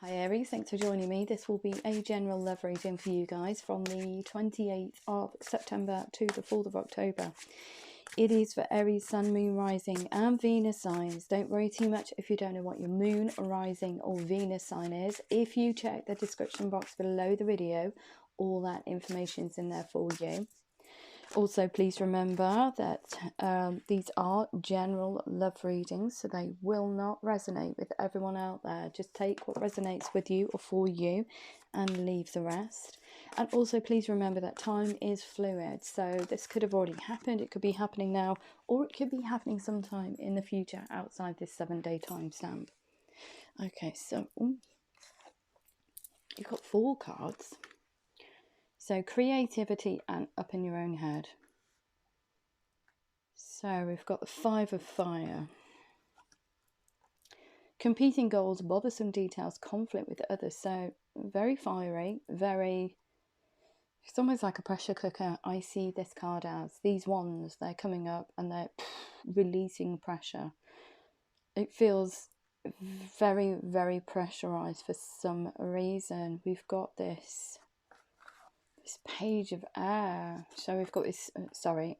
Hi Aries, thanks for joining me. This will be a general love reading for you guys from the 28th of September to the 4th of October. It is for Aries, Sun, Moon, Rising and Venus signs. Don't worry too much if you don't know what your Moon, Rising or Venus sign is. If you check the description box below the video, all that information is in there for you. Also, please remember that these are general love readings, so they will not resonate with everyone out there. Just take what resonates with you or for you and leave the rest. And also, please remember that time is fluid, so this could have already happened, it could be happening now, or it could be happening sometime in the future outside this 7-day timestamp. Okay, so you've got 4 cards. So creativity and up in your own head. So we've got the 5 of Fire. Competing goals, bothersome details, conflict with others. So very fiery, it's almost like a pressure cooker. I see this card as these ones, they're coming up and they're releasing pressure. It feels very, very pressurized for some reason. We've got this Page of Air. So we've got this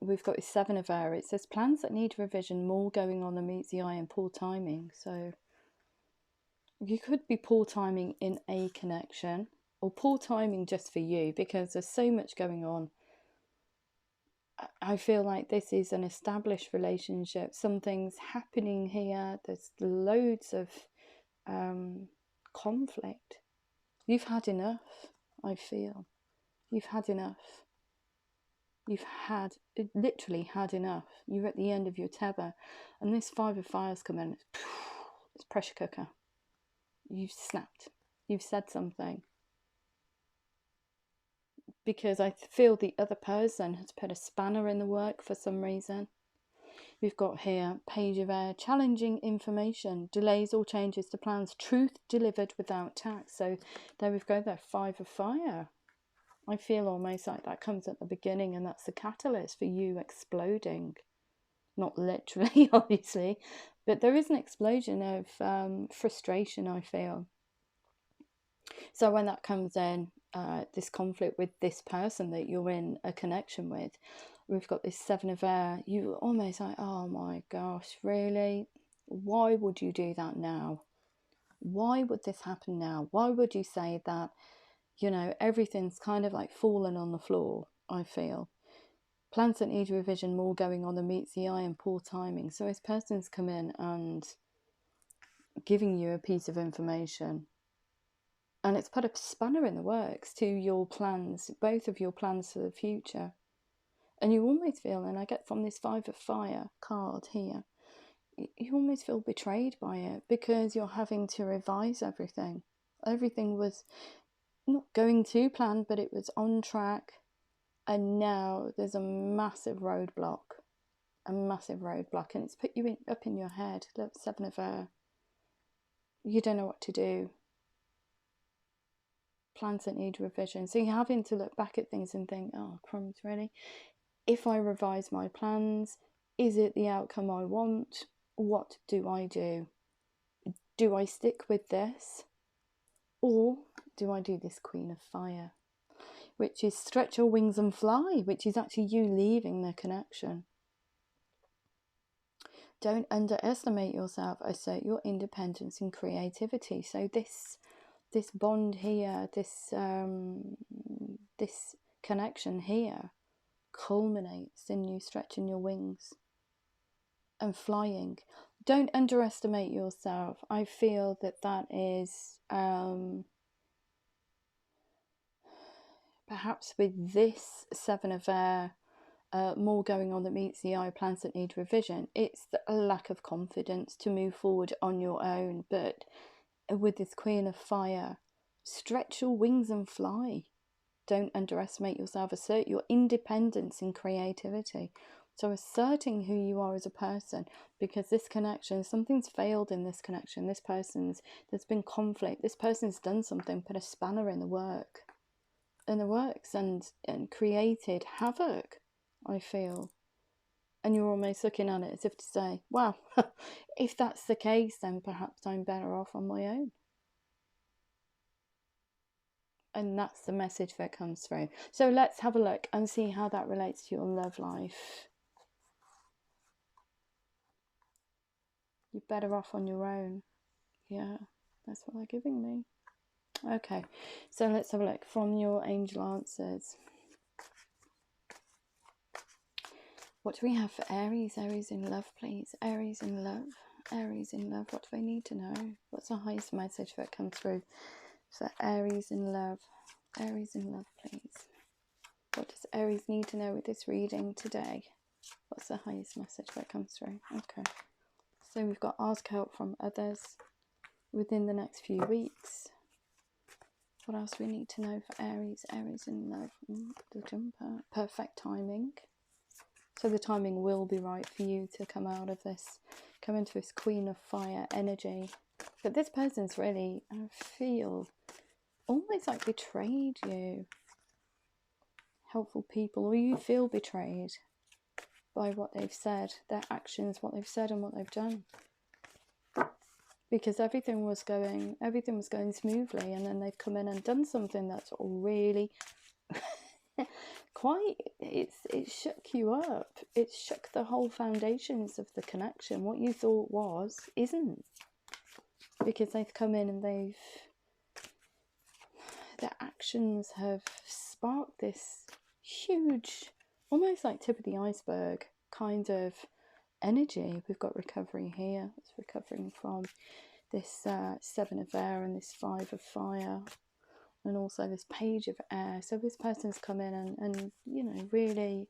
we've got this 7 of Air. It says plans that need revision, more going on than meets the eye, and poor timing. So you could be poor timing in a connection, or poor timing just for you, because there's so much going on. I feel like this is an established relationship. Something's happening here. There's loads of conflict. You've had enough, I feel. You've had enough. You've literally had enough. You're at the end of your tether. And this 5 of Fire's come in. It's pressure cooker. You've snapped. You've said something. Because I feel the other person has put a spanner in the work for some reason. We've got here, Page of Air, challenging information, delays or changes to plans, truth delivered without tact. So there we've got that 5 of Fire. I feel almost like that comes at the beginning, and that's the catalyst for you exploding. Not literally, obviously, but there is an explosion of frustration, I feel. So when that comes in, this conflict with this person that you're in a connection with, we've got this 7 of Air. You almost like, oh my gosh, really? Why would you do that now? Why would this happen now? Why would you say that? You know, everything's kind of like fallen on the floor, I feel. Plans that need revision, more going on than meets the eye, and poor timing. So this person's come in and giving you a piece of information, and it's put a spanner in the works to your plans, both of your plans for the future. And you almost feel, and I get from this 5 of Fire card here, you almost feel betrayed by it, because you're having to revise everything. Everything was not going to plan, but it was on track, and now there's a massive roadblock, and it's put you up in your head. Look, 7 of Air. You don't know what to do. Plans that need revision. So you're having to look back at things and think, oh crumbs, really? If I revise my plans, is it the outcome I want? What do I do? Do I stick with this, or do I do this Queen of Fire, which is stretch your wings and fly, which is actually you leaving the connection. Don't underestimate yourself. Assert your independence and creativity. So this bond here, this connection here, culminates in you stretching your wings and flying. Don't underestimate yourself. I feel that is perhaps with this 7 of Air, more going on that meets the eye, plans that need revision. It's a lack of confidence to move forward on your own. But with this Queen of Fire, stretch your wings and fly. Don't underestimate yourself. Assert your independence and creativity. So asserting who you are as a person, because this connection, something's failed in this connection. There's been conflict. This person's done something, put a spanner in the works, and created havoc, I feel. And you're almost looking at it as if to say, well, if that's the case, then perhaps I'm better off on my own. And that's the message that comes through. So let's have a look and see how that relates to your love life. You're better off on your own. Yeah, that's what they're giving me. Okay, so let's have a look from your angel answers. What do we have for Aries? Aries in love, please. Aries in love. Aries in love. What do they need to know? What's the highest message that comes through for Aries in love? Aries in love, please. What does Aries need to know with this reading today? What's the highest message that comes through? Okay. So we've got ask help from others within the next few weeks. What else do we need to know for Aries? Aries in love. The jumper. Perfect timing. So the timing will be right for you to come out of this, come into this Queen of Fire energy. But this person's really, I feel, almost like betrayed you. Helpful people, or you feel betrayed by what they've said, their actions, what they've said and what they've done. Because everything was going smoothly, and then they've come in and done something that's really quite, it shook you up. It shook the whole foundations of the connection. What you thought isn't. Because they've come in and their actions have sparked this huge, almost like tip of the iceberg kind of energy. We've got recovery here. It's recovering from this 7 of air and this 5 of fire, and also this page of air. So this person's come in and you know, really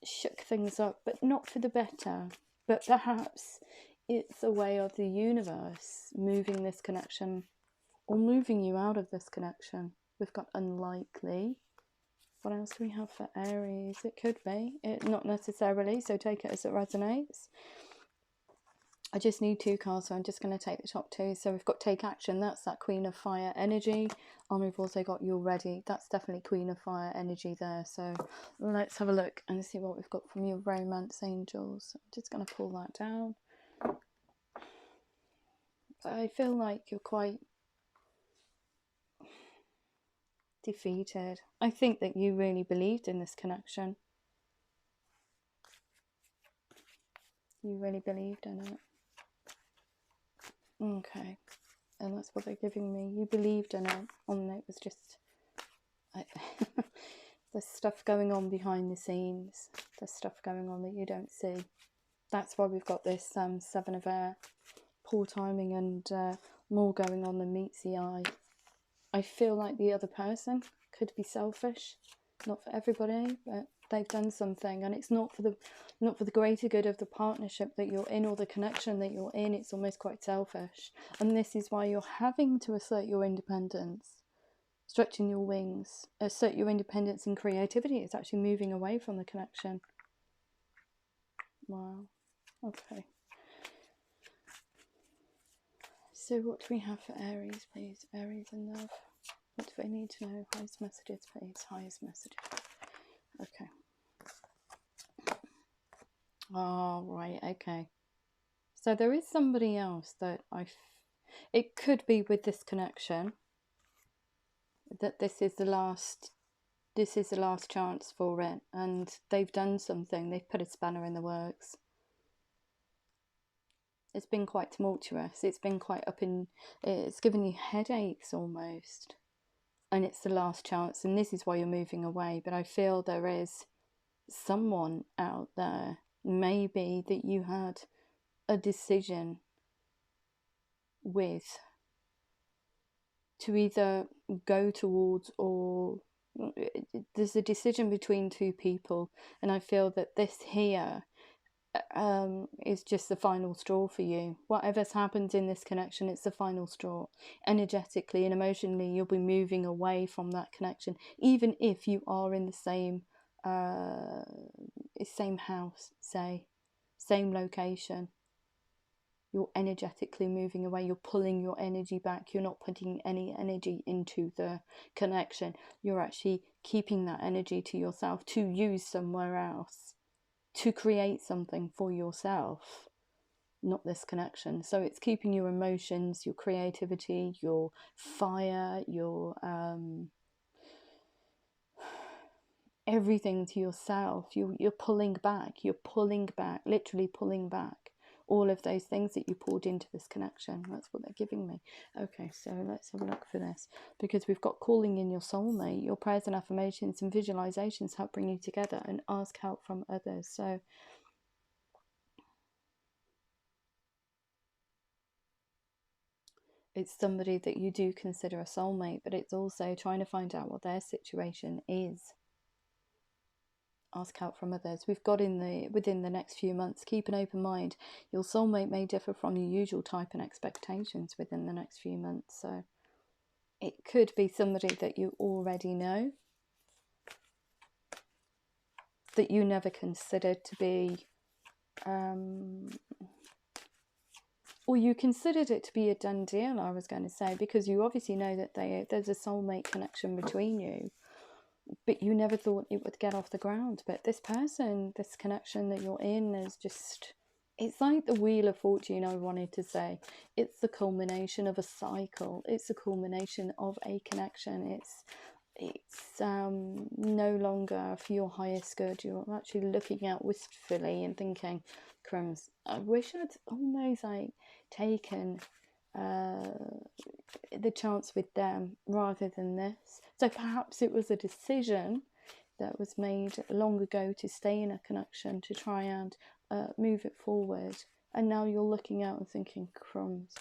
shook things up, but not for the better. But perhaps it's a way of the universe moving this connection, or moving you out of this connection. We've got unlikely. What else do we have for Aries? It could be, not necessarily, so take it as it resonates. I just need 2 cards, so I'm just going to take the top 2. So we've got take action, that's that Queen of Fire energy. And we've also got you're ready, that's definitely Queen of Fire energy there. So let's have a look and see what we've got from your romance angels. I'm just going to pull that down. I feel like you're quite defeated. I think that you really believed in this connection. You really believed in it. Okay. And that's what they're giving me. You believed in it. And it was just... there's stuff going on behind the scenes. There's stuff going on that you don't see. That's why we've got this 7 of air. Poor timing and more going on than meets the eye. I feel like the other person could be selfish, not for everybody, but they've done something, and it's not for the greater good of the partnership that you're in or the connection that you're in. It's almost quite selfish, and this is why you're having to assert your independence, stretching your wings, assert your independence and creativity. It's actually moving away from the connection. Wow. Okay. So what do we have for Aries, please? Aries in love. What do they need to know? Highest messages, please. Highest messages. Okay. Oh, right. Okay. So there is somebody else that it could be with this connection, that this is the last chance for it, and they've done something. They've put a spanner in the works. It's been quite tumultuous. It's been quite it's given you headaches almost. And it's the last chance, and this is why you're moving away. But I feel there is someone out there, maybe, that you had a decision with, to either go towards, or there's a decision between 2 people, and I feel that this here is just the final straw for you. Whatever's happened in this connection, it's the final straw. Energetically and emotionally, you'll be moving away from that connection, even if you are in the same house, say, same location. You're energetically moving away. You're pulling your energy back. You're not putting any energy into the connection. You're actually keeping that energy to yourself to use somewhere else, to create something for yourself, not this connection. So it's keeping your emotions, your creativity, your fire, your everything to yourself. You're pulling back, literally pulling back all of those things that you poured into this connection. That's what they're giving me. Okay, so let's have a look for this, because we've got calling in your soulmate. Your prayers and affirmations and visualizations help bring you together, and ask help from others. So it's somebody that you do consider a soulmate, but it's also trying to find out what their situation is. Ask help from others. We've got within the next few months, keep an open mind. Your soulmate may differ from your usual type and expectations within the next few months. So it could be somebody that you already know, that you never considered to be, or you considered it to be a done deal, I was going to say, because you obviously know that there's a soulmate connection between you, but you never thought it would get off the ground. But this person, this connection that you're in, is just, it's like the Wheel of Fortune, I wanted to say. It's the culmination of a cycle. It's the culmination of a connection. It's no longer for your highest good. You're actually looking out wistfully and thinking, crumbs, I wish I'd almost like taken the chance with them rather than this. So perhaps it was a decision that was made long ago to stay in a connection, to try and move it forward, and now you're looking out and thinking, crumbs,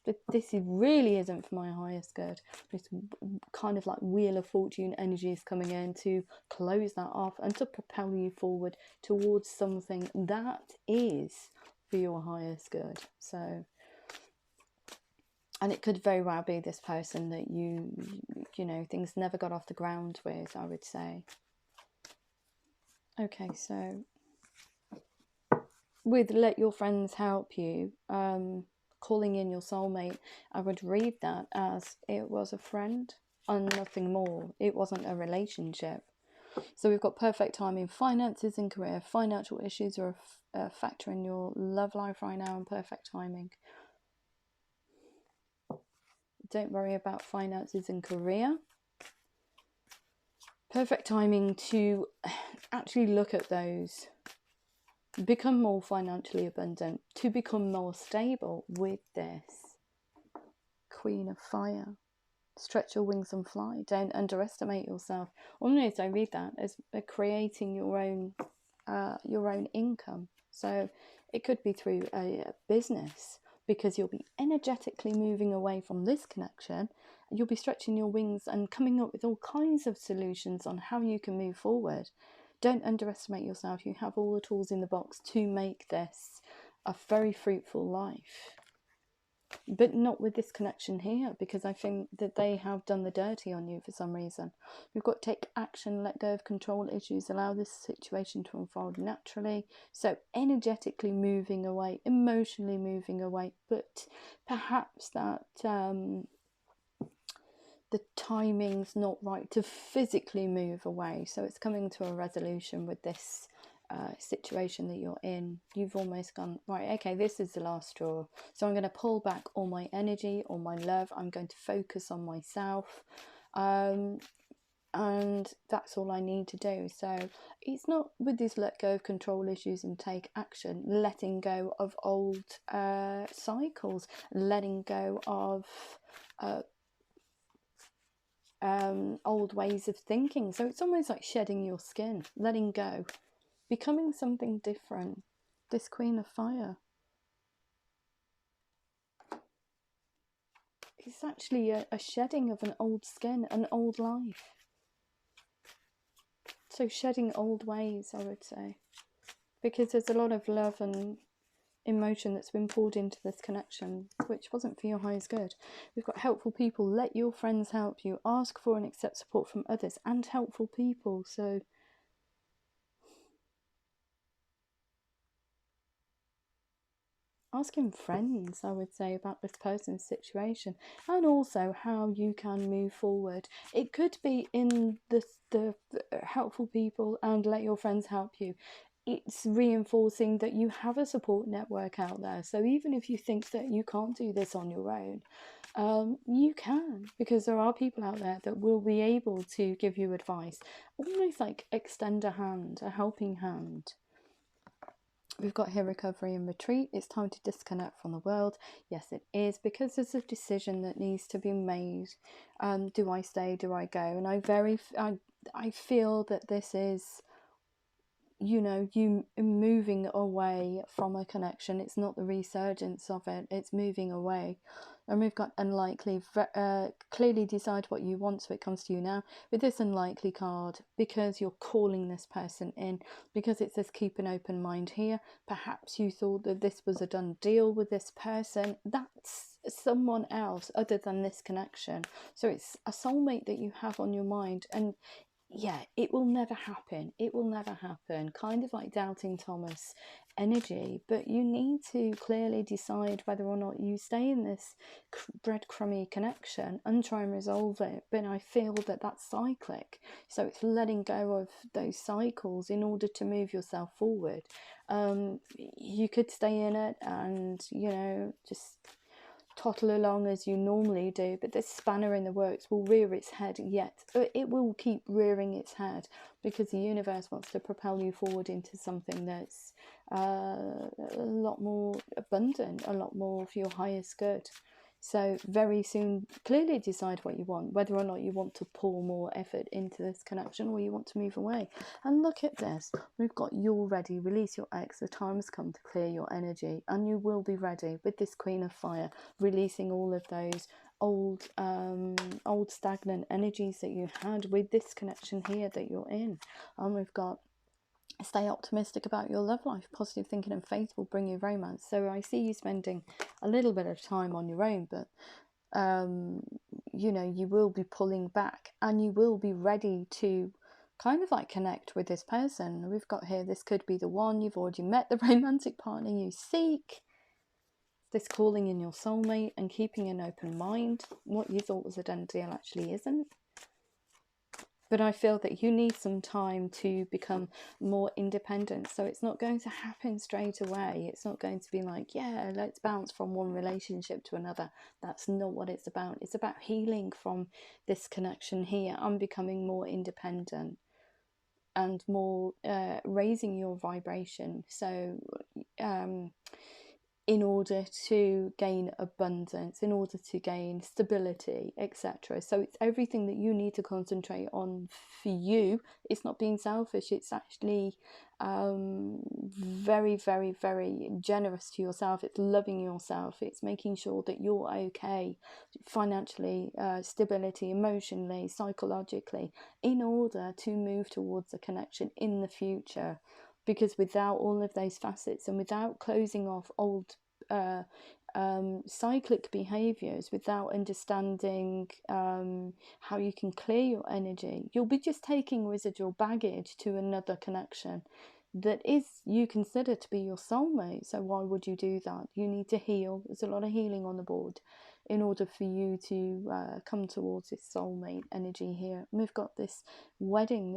but this really isn't for my highest good. This kind of like Wheel of Fortune energy is coming in to close that off and to propel you forward towards something that is for your highest good. So, and it could very well be this person that you know, things never got off the ground with, I would say. Okay, so with let your friends help you, calling in your soulmate, I would read that as it was a friend and nothing more. It wasn't a relationship. So we've got perfect timing, finances and career. Financial issues are a factor in your love life right now, and perfect timing. Don't worry about finances and career. Perfect timing to actually look at those. Become more financially abundant, to become more stable with this Queen of Fire. Stretch your wings and fly. Don't underestimate yourself. Almost, I read that as creating your own income. So it could be through a business, because you'll be energetically moving away from this connection, and you'll be stretching your wings and coming up with all kinds of solutions on how you can move forward. Don't underestimate yourself. You have all the tools in the box to make this a very fruitful life. But not with this connection here, because I think that they have done the dirty on you for some reason. You've got to take action, let go of control issues, allow this situation to unfold naturally. So energetically moving away, emotionally moving away, but perhaps that the timing's not right to physically move away. So it's coming to a resolution with this situation that you're in. You've almost gone, right, okay, this is the last straw. So I'm going to pull back all my energy, all my love. I'm going to focus on myself. And that's all I need to do. So it's not with this let go of control issues and take action, letting go of old cycles, letting go of old ways of thinking. So it's almost like shedding your skin, letting go, becoming something different. This Queen of Fire, it's actually a shedding of an old skin, an old life. So shedding old ways, I would say, because there's a lot of love and emotion that's been poured into this connection, which wasn't for your highest good. We've got helpful people. Let your friends help you. Ask for and accept support from others and helpful people. So asking friends, I would say, about this person's situation, and also how you can move forward. It could be in the helpful people and let your friends help you. it's reinforcing that you have a support network out there. So even if you think that you can't do this on your own, you can, because there are people out there that will be able to give you advice, almost like extend a hand, a helping hand. We've got here recovery and retreat. It's time to disconnect from the world. Yes, it is, because there's a decision that needs to be made. Do I stay? Do I go? And I feel that this is, you know, you moving away from a connection. It's not the resurgence of it, it's moving away. And we've got unlikely. Clearly decide what you want, so it comes to you now with this unlikely card, because you're calling this person in, because it says keep an open mind here. Perhaps you thought that this was a done deal with this person. That's someone else other than this connection. So it's a soulmate that you have on your mind, and yeah, it will never happen. It will never happen. Kind of like doubting Thomas energy. But you need to clearly decide whether or not you stay in this breadcrumby connection and try and resolve it. But I feel that that's cyclic. So it's letting go of those cycles in order to move yourself forward. You could stay in it and, you know, just tottle along as you normally do, but this spanner in the works will rear its head yet. It will keep rearing its head, because the universe wants to propel you forward into something that's a lot more abundant, a lot more for your highest good. So very soon, clearly decide what you want, whether or not you want to pour more effort into this connection or you want to move away. And look at this. We've got you're ready. Release your ex. The time has come to clear your energy, and you will be ready with this Queen of Fire, releasing all of those old stagnant energies that you had with this connection here that you're in. And we've got stay optimistic about your love life. Positive thinking and faith will bring you romance. So I see you spending a little bit of time on your own, but you know, you will be pulling back, and you will be ready to kind of like connect with this person. We've got here, this could be the one. You've already met the romantic partner you seek. This calling in your soulmate and keeping an open mind. What you thought was a done deal actually isn't. But I feel that you need some time to become more independent. So it's not going to happen straight away. It's not going to be like, yeah, let's bounce from one relationship to another. That's not what it's about. It's about healing from this connection here and becoming more independent and more raising your vibration. So in order to gain abundance, in order to gain stability, etc. So it's everything that you need to concentrate on for you. It's not being selfish. It's actually very, very, very generous to yourself. It's loving yourself. It's making sure that you're okay financially, stability, emotionally, psychologically, in order to move towards a connection in the future. Because without all of those facets, and without closing off old cyclic behaviors, without understanding how you can clear your energy, you'll be just taking residual baggage to another connection that is you consider to be your soulmate. So why would you do that? You need to heal. There's a lot of healing on the board in order for you to come towards this soulmate energy here. And we've got this wedding.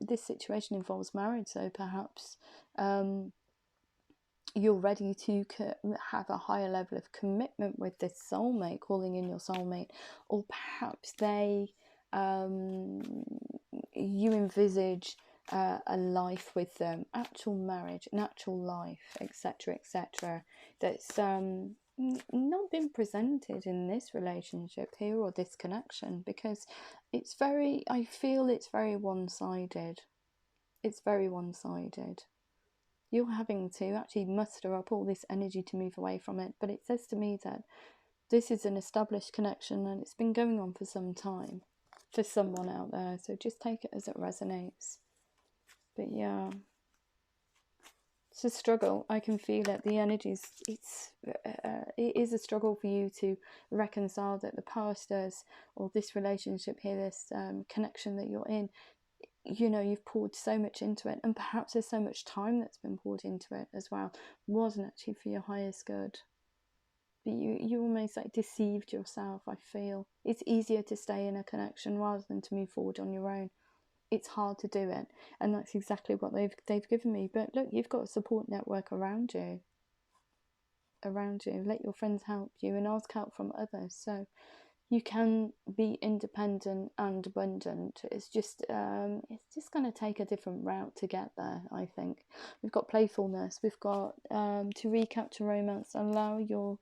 This situation involves marriage, so perhaps you're ready to have a higher level of commitment with this soulmate, calling in your soulmate, or perhaps you envisage a life with them, actual marriage, an actual life, etc., etc. That's not been presented in this relationship here or this connection, because I feel it's very one-sided. It's very one-sided. You're having to actually muster up all this energy to move away from it. But it says to me that this is an established connection and it's been going on for some time for someone out there. So just take it as it resonates. But yeah, it's a struggle. I can feel it. The energies, it is a struggle for you to reconcile that the pastors or this relationship here, this connection that you're in, you know, you've poured so much into it, and perhaps there's so much time that's been poured into it as well, wasn't actually for your highest good. But you almost like deceived yourself. I feel it's easier to stay in a connection rather than to move forward on your own. it's hard to do it, and that's exactly what they've given me. But look, you've got a support network around you. Let your friends help you and ask help from others, so you can be independent and abundant. It's just going to take a different route to get there, I think. We've got playfulness, we've got to recapture romance, allow your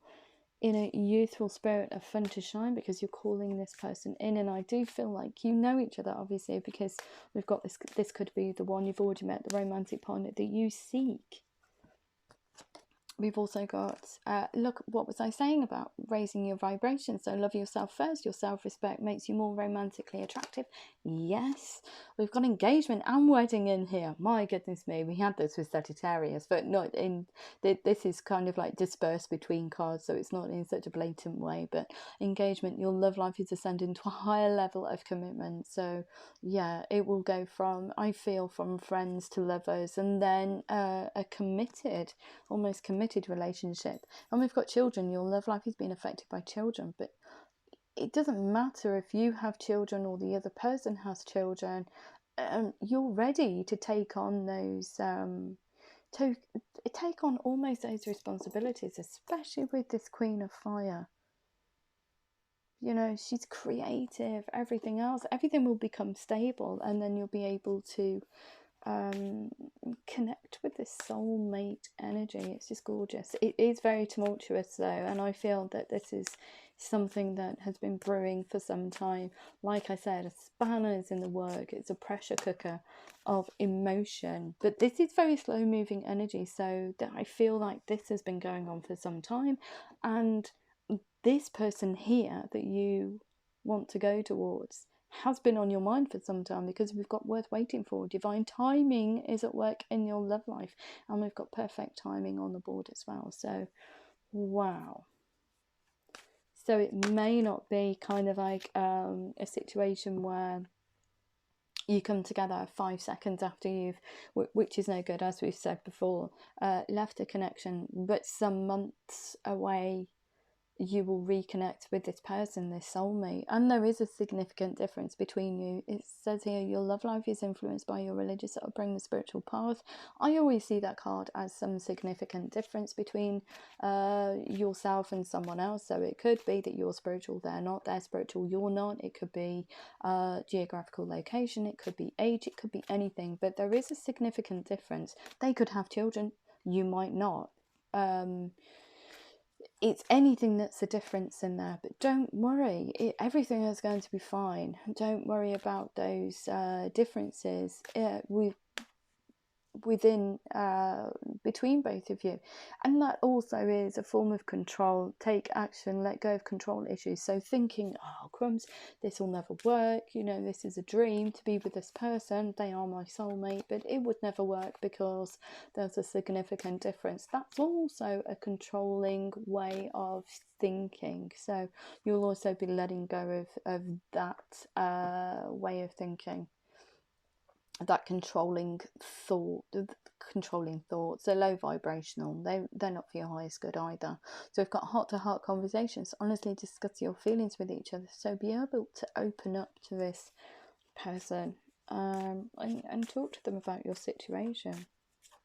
inner youthful spirit of fun to shine, because you're calling this person in. And I do feel like you know each other, obviously, because we've got this could be the one you've already met, the romantic partner that you seek. We've also got, look, what was I saying about raising your vibration? So love yourself first. Your self-respect makes you more romantically attractive. Yes. We've got engagement and wedding in here. My goodness me. We had this with Sagittarius, but not in, this is kind of like dispersed between cards, so it's not in such a blatant way. But engagement, your love life is ascending to a higher level of commitment. So yeah, it will go from, I feel, from friends to lovers, and then a committed, almost committed relationship. And we've got children. Your love life is being affected by children, but it doesn't matter if you have children or the other person has children. You're ready to take on those take on almost those responsibilities, especially with this Queen of Fire. You know, she's creative, everything else, everything will become stable, and then you'll be able to connect with this soulmate energy. It's just gorgeous. It is very tumultuous though, and I feel that this is something that has been brewing for some time. Like I said, a spanner is in the work. It's a pressure cooker of emotion, but this is very slow moving energy, so that I feel like this has been going on for some time. And this person here that you want to go towards has been on your mind for some time, because we've got worth waiting for. Divine timing is at work in your love life, and we've got perfect timing on the board as well. So wow. So it may not be kind of like a situation where you come together 5 seconds after you've, which is no good, as we've said before, left a connection, but some months away you will reconnect with this person, this soulmate. And there is a significant difference between you. It says here your love life is influenced by your religious upbringing, the spiritual path. I always see that card as some significant difference between yourself and someone else. So it could be that you're spiritual, they're not, they're spiritual, you're not. It could be geographical location, it could be age, it could be anything, but there is a significant difference. They could have children, you might not. It's anything that's a difference in there, but don't worry, everything is going to be fine. Don't worry about those differences within between both of you. And that also is a form of control. Take action, let go of control issues. So thinking, oh crumbs, this will never work, you know, this is a dream to be with this person, they are my soulmate, but it would never work because there's a significant difference. That's also a controlling way of thinking. So you'll also be letting go of that way of thinking, that controlling thought. So low vibrational, they're not for your highest good either. So we've got heart-to-heart conversations, honestly discuss your feelings with each other, so be able to open up to this person and talk to them about your situation.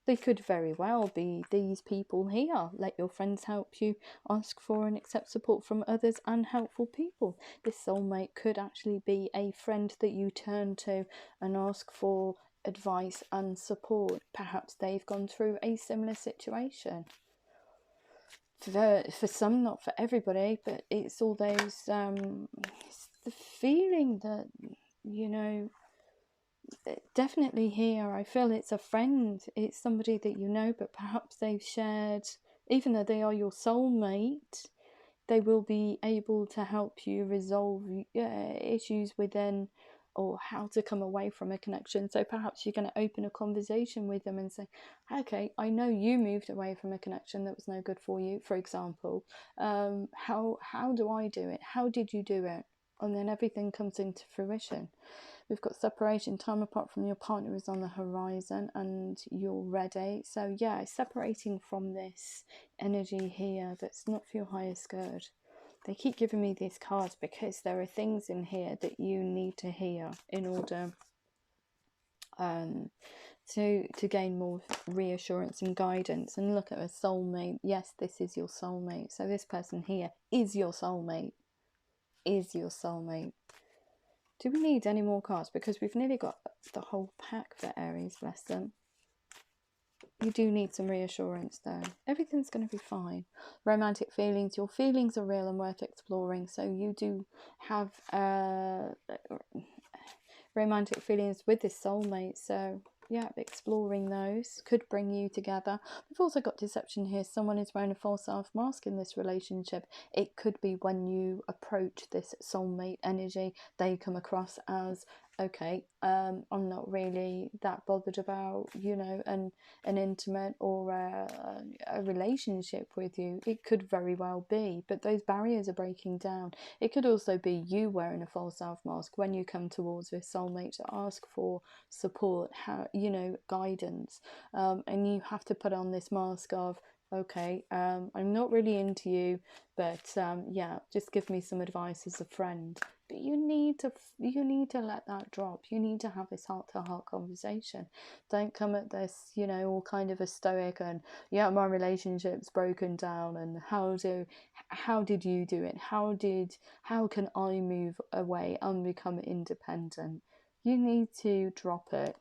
They could very well be these people here. Let your friends help you, ask for and accept support from others and helpful people. This soulmate could actually be a friend that you turn to and ask for advice and support. Perhaps they've gone through a similar situation. For some, not for everybody, but it's all those, it's the feeling that, you know, definitely here I feel it's a friend, it's somebody that you know, but perhaps they've shared, even though they are your soulmate, they will be able to help you resolve issues within, or how to come away from a connection. So perhaps you're going to open a conversation with them and say, okay, I know you moved away from a connection that was no good for you, for example. How do I do it? How did you do it? And then everything comes into fruition. We've got separation, time apart from your partner is on the horizon and you're ready. So yeah, separating from this energy here that's not for your highest good. They keep giving me these cards because there are things in here that you need to hear in order to gain more reassurance and guidance. And look at a soulmate. Yes, this is your soulmate. So this person here is your soulmate. Is your soulmate. Do we need any more cards? Because we've nearly got the whole pack for Aries, bless them. You do need some reassurance though. Everything's going to be fine. Romantic feelings. Your feelings are real and worth exploring. So you do have romantic feelings with this soulmate. So yeah, exploring those could bring you together. We've also got deception here. Someone is wearing a false self mask in this relationship. It could be when you approach this soulmate energy, they come across as, okay, I'm not really that bothered about, you know, an intimate or a relationship with you. It could very well be, but those barriers are breaking down. It could also be you wearing a false self mask when you come towards this soulmate to ask for support, how, you know, guidance, and you have to put on this mask of, okay, I'm not really into you, but yeah, just give me some advice as a friend. But you need to let that drop. You need to have this heart-to-heart conversation. Don't come at this, you know, all kind of a stoic and, yeah, my relationship's broken down and how did you do it? How can I move away and become independent? You need to drop it.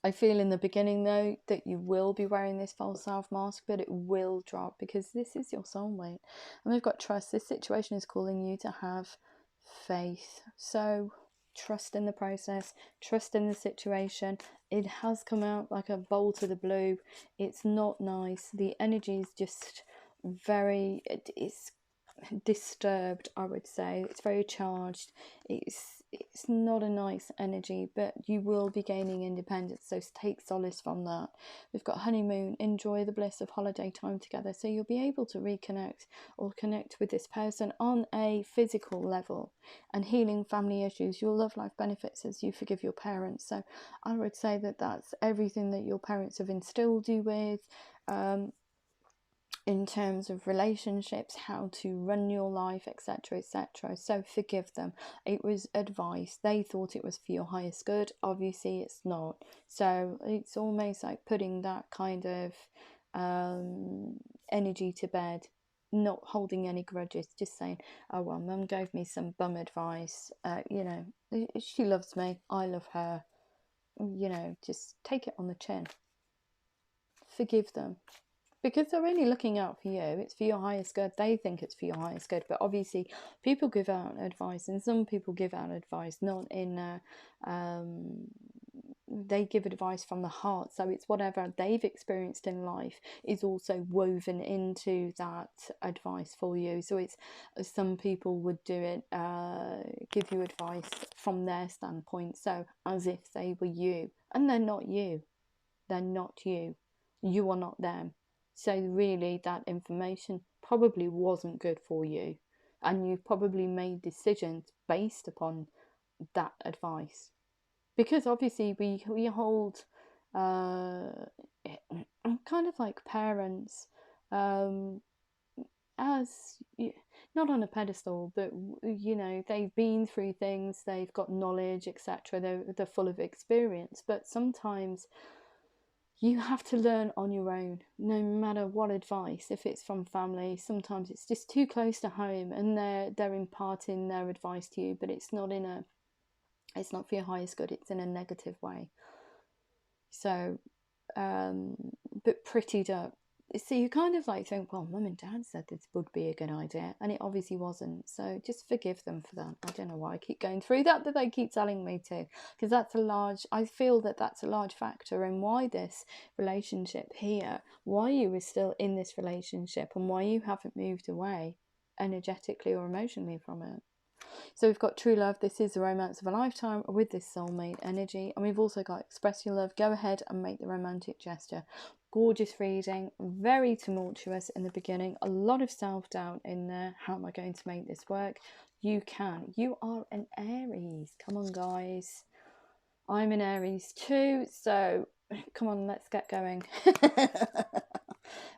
I feel in the beginning though that you will be wearing this false self mask, but it will drop because this is your soulmate. And we've got trust. This situation is calling you to have faith. So trust in the process, trust in the situation. It has come out like a bolt of the blue. It's not nice. The energy is just very, it's disturbed, I would say. It's very charged. It's not a nice energy, but you will be gaining independence, so take solace from that. We've got honeymoon. Enjoy the bliss of holiday time together, so you'll be able to reconnect or connect with this person on a physical level, and healing family issues. Your love life benefits as you forgive your parents. So I would say that that's everything that your parents have instilled you with, in terms of relationships, how to run your life, etc, etc. So forgive them. It was advice. They thought it was for your highest good. Obviously it's not. So it's almost like putting that kind of energy to bed, not holding any grudges, just saying, oh well, mum gave me some bum advice, you know, she loves me, I love her, you know, just take it on the chin. Forgive them. Because they're only looking out for you. It's for your highest good. They think it's for your highest good. But obviously, people give out advice, and some people give out advice not in they give advice from the heart. So it's whatever they've experienced in life is also woven into that advice for you. So it's, some people would do it, give you advice from their standpoint. So as if they were you. And they're not you. They're not you. You are not them. So really that information probably wasn't good for you, and you've probably made decisions based upon that advice, because obviously we hold kind of like parents as, not on a pedestal, but you know, they've been through things, they've got knowledge, etc, they're full of experience, but sometimes you have to learn on your own, no matter what advice. If it's from family, sometimes it's just too close to home, and they're imparting their advice to you, but it's not for your highest good. It's in a negative way. So, but prettied up. So you kind of like think, well, mum and dad said this would be a good idea, and it obviously wasn't. So just forgive them for that. I don't know why I keep going through that, but they keep telling me to, because I feel that that's a large factor in why this relationship here, why you were still in this relationship, and why you haven't moved away energetically or emotionally from it. So we've got true love. This is the romance of a lifetime with this soulmate energy. And we've also got express your love. Go ahead and make the romantic gesture. Gorgeous reading. Very tumultuous in the beginning. A lot of self-doubt in there. How am I going to make this work? You can. You are an Aries. Come on, guys. I'm an Aries too. So come on, let's get going.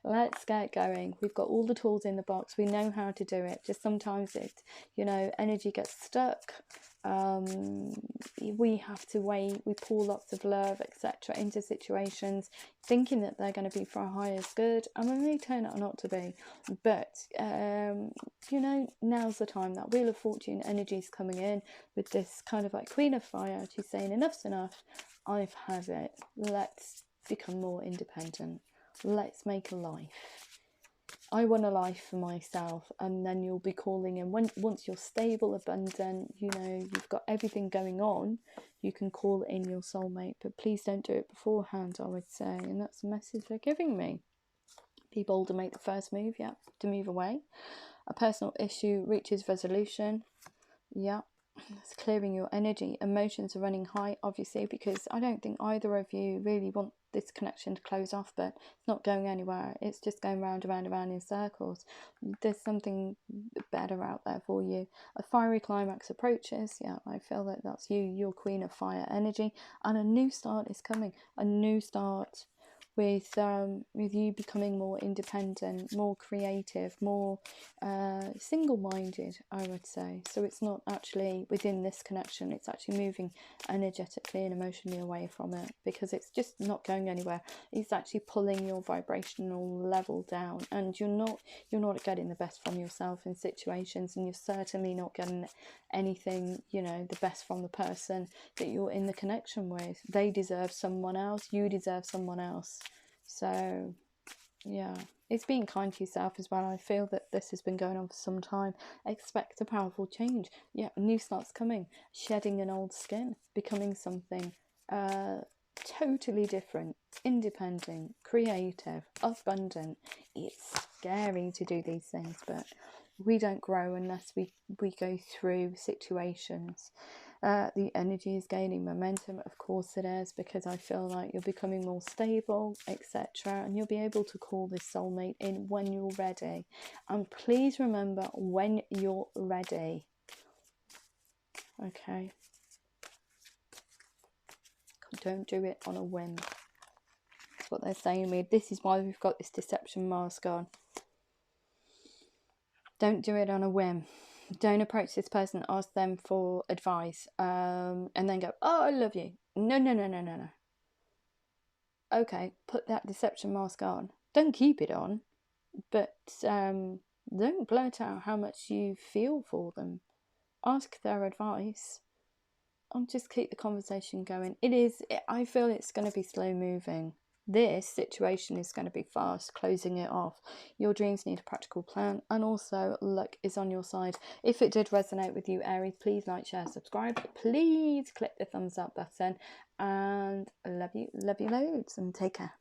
let's get going. We've got all the tools in the box. We know how to do it. Just sometimes it, you know, energy gets stuck. We have to wait. We pour lots of love, etc., into situations, thinking that they're going to be for our highest good, and then they turn out not to be. But you know, now's the time. That Wheel of Fortune energy is coming in with this kind of like Queen of Fire. She's saying, enough's enough. I've had it. Let's become more independent. Let's make a life. I want a life for myself. And then you'll be calling in, once you're stable, abundant, you know, you've got everything going on, you can call in your soulmate. But please don't do it beforehand, I would say. And that's the message they're giving me. Be bold to make the first move. Yeah, to move away. A personal issue reaches resolution. Yeah, it's clearing your energy. Emotions are running high, obviously, because I don't think either of you really want this connection to close off, but it's not going anywhere. It's just going round and round and round in circles. There's something better out there for you. A fiery climax approaches. Yeah, I feel that that's you, your Queen of Fire energy, and a new start is coming. A new start with you becoming more independent, more creative, more single-minded, I would say. So it's not actually within this connection, it's actually moving energetically and emotionally away from it, because it's just not going anywhere. It's actually pulling your vibrational level down, and you're not getting the best from yourself in situations, and you're certainly not getting anything, you know, the best from the person that you're in the connection with. They deserve someone else, you deserve someone else. So yeah, it's being kind to yourself as well. I feel that this has been going on for some time. Expect a powerful change. Yeah, a new start's coming. Shedding an old skin, becoming something totally different, independent, creative, abundant. It's scary to do these things, but we don't grow unless we go through situations. The energy is gaining momentum, of course it is, because I feel like you're becoming more stable, etc., and you'll be able to call this soulmate in when you're ready. And please remember, when you're ready. Okay, don't do it on a whim. That's what they're saying to me. This is why we've got this deception mask on. Don't do it on a whim. Don't approach this person, ask them for advice, and then go, oh, I love you. No. Okay, put that deception mask on. Don't keep it on, but don't blurt out how much you feel for them. Ask their advice, and just keep the conversation going. I feel it's going to be slow moving. This situation is going to be fast, closing it off. Your dreams need a practical plan, and also luck is on your side. If it did resonate with you, Aries, please like, share, subscribe. Please click the thumbs up button, and love you loads, and take care.